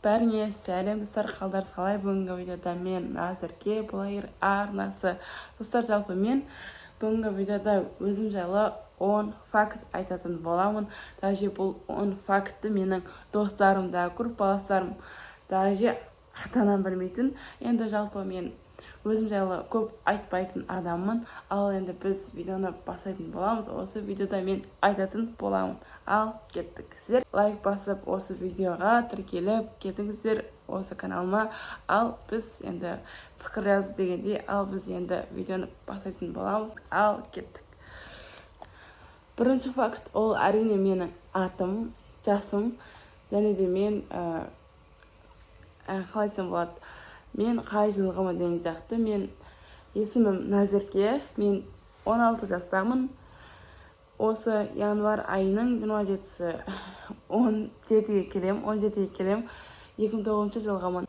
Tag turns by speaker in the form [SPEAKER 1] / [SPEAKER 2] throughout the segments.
[SPEAKER 1] Бәріңе сәлем достар, қалдар салай. Бүгінгі видеода мен Назерке блогер арнасы. Достар, жалпы мен бүгінгі видеода өзім жайлы 10 факт айтатын боламын. Даже бұл 10 фактті менің достарым да, группаластарым, даже ата-анам білмейтін. Енді жалпы мен өзім жайлы көп айтпайтын адаммын. Ал енді біз видеоны бастайтын боламыз. Осы видеода мен айтатын боламын. Ал кеттік. Сіздер лайк басып, осы видеоға тіркеліп кетіңіздер осы каналыма. Ал біз енді пікір жазып дегенде, ал біз енді видеоны бастайтын боламыз. Ал кеттік. Бірінші факт ол әрине менің атым, жасым, және де мен қалай айтсам болады, мен қай жылғымы деген сияқты. Мен есімім Назерке, мен 16 жастамын. Осы январ айының 27-сі 17-ге келем, 2009 жылғымын.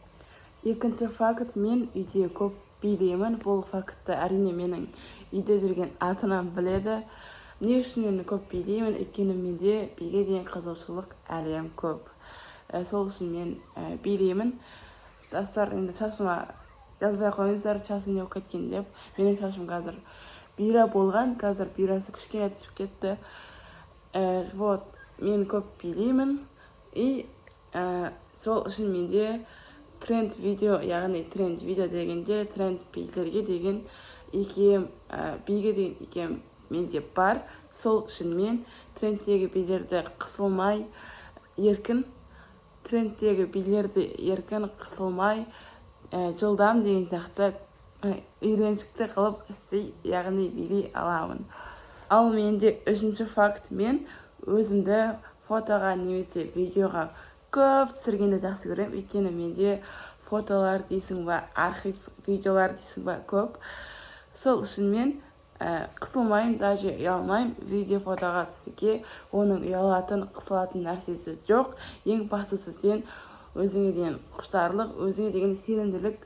[SPEAKER 1] Екінші факт, мен үйде көп билеймін. Бұл фактты әрине менің үйде жүрген ата-анам біледі. Не үшін мен көп билеймін? Өйткені менде биге деген қызығушылық әлем көп. Сол үшін мен билеймін. Достар, енді шашыма жазбай қойыңыздар, шашым не болып кеткен деп. Менің шашым қазір бұйра болған, қазір бұйрасы кішкене түсіп кетті. Вот, мен көп билеймін. И сол үшін менде тренд видео, яғни тренд видео дегенде тренд билерге деген екем, биге деген екем менде бар. Сол үшін мен трендтегі билерді қысылмай, еркін, трендтегі билерді еркін, қысылмай, жылдам деген сияқты үйреншікті қылып істей, яғни билей аламын. Ал менде үшінші факт, мен өзімді фотоға немесе видеоға көп түсіргенді жақсы көремін. Өйткені менде фотолар дейсің ба, архив видеолар дейсің ба көп. Сол үшін мен қысылмайым, даже ұялмайым видео фотоға түсуге. Оның ұялатын, қысылатын нәрсесі жоқ. Ең бастысы сен өзіңе деген құштарлық, өзіңе деген сенімділік.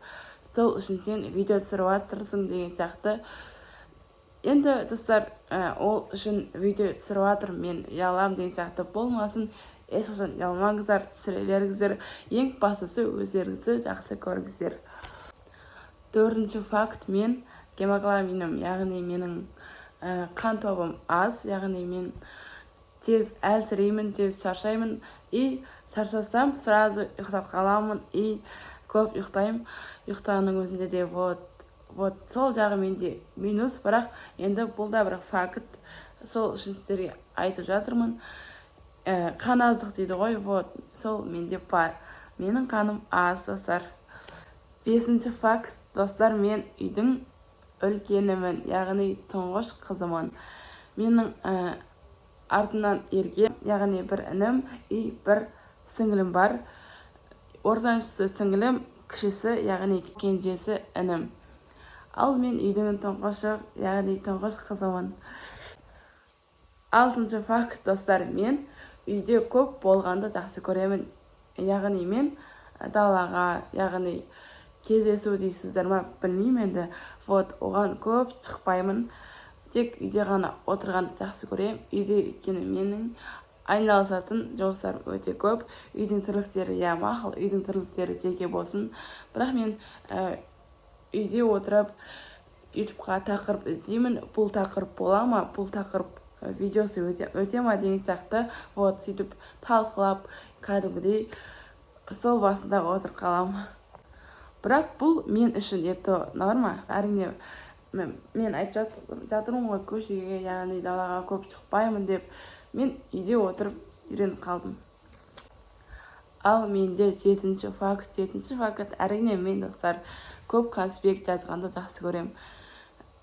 [SPEAKER 1] Сол үшін сен видео түсіріп жатырсың деген сияқты. Енді достар, ол үшін видео түсіріп жатыр, мен ұялам деген сияқты болмасын. Ешқашан ұялмаңыздар, түсіре беріңіздер. Ең бастысы өздеріңізді жақсы көріңіздер. Төртінші факт, мен гемоглобинім, яғни менің қан тобым аз, яғни мен тез әлсіреймін, тез шаршаймын. И шаршасам, сразу ұйықтап қаламын, и көп ұйықтаймын. Ұйықтаның өзінде де вот сол жағы менде минус, бірақ енді бұл да бір факт. Сол үшін сіздерге айтып жатырмын. Қан аздық дейді ғой, вот сол менде бар. Менің қаным аз, достар. Бесінші факт, достар, мен үйдің үлкенімін, яғни тұңғыш қызымын. Менің артынан ерген, яғни бір інім и бір сіңілім бар. Ортаншысы сіңілім, кішісі, яғни кенжесі інім. Ал мен үйдің тұңғышы, яғни тұңғыш қызымын. Алтыншы факт, достар, мен үйде көп болғанды жақсы көремін. Яғни мен далаға, яғни кездесу дейсіздер ма, білмеймін енді. Вот, оған көп шықпаймын. Тек үйде ғана отырғанды жақсы көремін. Үйде өйткені менің айналысатын жұмыстарым өте көп. Үйдің тірліктері, я мақұл, үйдің тірліктері жеке болсын. Бірақ мен үйде отырып ютубқа тақырып іздеймін. Бұл тақырып бола ма, бұл тақырып видеосы өте ма деген сияқты. Вот, сөйтіп талқылап, кәдімгідей сол басында отырып қаламын. Бірақ бұл мен үшін ето норма. Әрине мен айтып жатырмын ғой, көшеге, яғни далаға көп шықпаймын деп. Мен үйде отырып үйреніп қалдым. Ал менде жетінші факт, әрине мен, достар, көп конспект жазғанды жақсы көремін.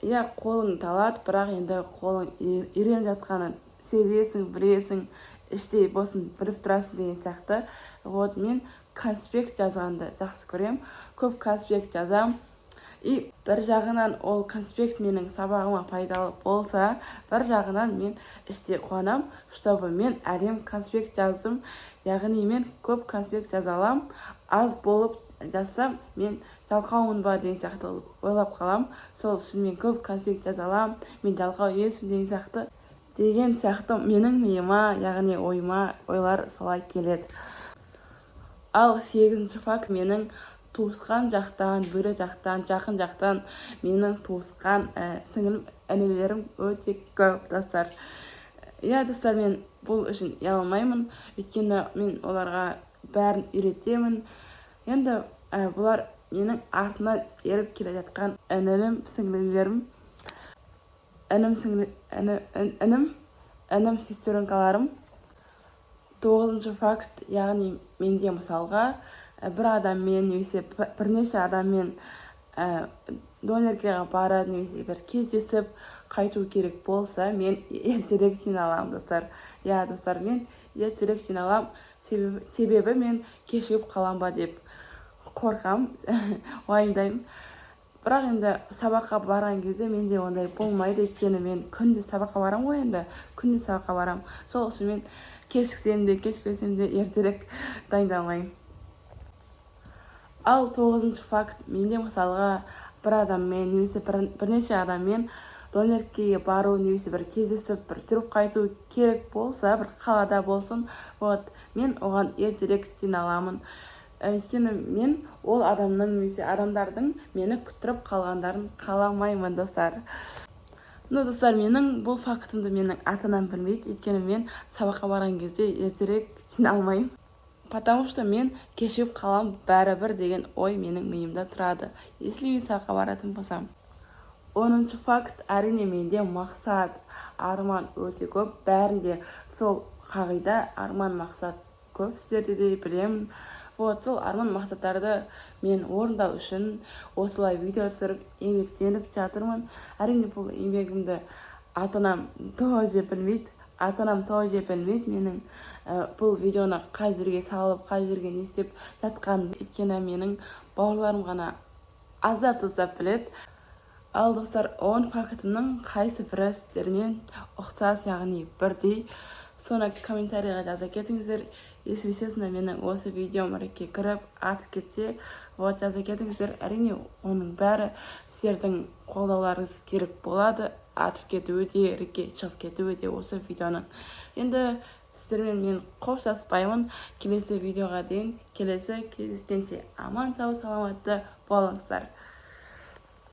[SPEAKER 1] Я, қолың талады, бірақ енді қолың үйреніп жатқанын сезесің, білесің, іштей болсын біліп тұрасың деген сияқты. Вот, мен конспект жазғанды жақсы көремін. Көп конспект жазам. И бір жағынан ол конспект менің сабағыма пайдалы болса, бір жағынан мен іште қуанам, чтобы мен әлем конспект жаздым. Яғни мен көп конспект жазалам. Аз болып жазсам, мен жалқаумын ба деген сияқты ойлап қалам. Сол үшін мен көп конспект жазалам. Мен жалқау емеспін деген сияқты менің миыма, яғни ойыма ойлар солай келеді. Ал 8-ші факт менің туысқан жақтан, бөле жақтан, жақын жақтан менің туысқан сіңілім, інілерім өте көп достар. Достар, мен бұл үшін ұялмаймын, өйткені мен оларға бәрін үйретемін. Енді бұлар менің артынан еріп келе жатқан інілім, сіңлілерім, інім, сестренкаларым. 9-ші факт, яғни менде мысалға бір адаммен немесе бірнеше адаммен доноркаға барып немесе бір кездесіп қайту керек болса, мен ертерек жиналамын достар. Достар, мен ертерек жиналамын, себебі мен кешігіп қалам ба деп қорқам, уайымдаймын. Бірақ енді сабаққа барған кезде менде ондай болмайды, өйткені мен күнде сабаққа барам ғой, енді күнде сабаққа барам. Сол үшін мен кешіксем де, кешпесем де ертерек дайындалмаймын. Ал 9-ші факт, менде мысалға бір адаммен немесе бірнеше адаммен доноркеге бару немесе бір кездесіп, бір жүріп қайту керек болса, бір қалада болсын, мен оған ертерек жиналамын. Өйткені мен ол адамның немесе адамдардың мені күттіріп қалғандарын қаламаймын достар. Достар, менің бұл фактымды менің ата-анам білмейді, өйткені мен сабаққа барған кезде ертерек жиналмаймын. Потому что мен кешігіп қалам бәрібір деген ой менің миымда тұрады, если мен сабаққа баратын болсам. 10-ші факт, әрине менде мақсат, арман өте көп, бәрінде сол қағида, арман, мақсат көп сіздерде де білемін. Сол арман мақсаттарды мен орындау үшін осылай видео түсіріп, еңбектеніп жатырмын. Әрине бұл еңбегімді ата-анам тоже білмейді. Менің бұл видеоны қай жерге салып, қай жерге не істеп жатқанын, өйткені менің бауырларым ғана аздап-тұздап біледі. Ал достар, 10 фактымның қайсы бірі сіздермен ұқсас, яғни бірдей, соны комментарийға жаза кетіңіздер. Если честно, менің осы видеом рекке кіріп, атып кетсе, жаза кетіңіздер. Әрине, оның бәрі сіздердің қолдауларыңыз керек болады. Атып кетуі де, рекке шығып кетуі де осы видеоның. Енді сіздермен мен қоштаспаймын. Келесі видеоға дейін, келесі кездескенше аман сау саламатты болыңыздар.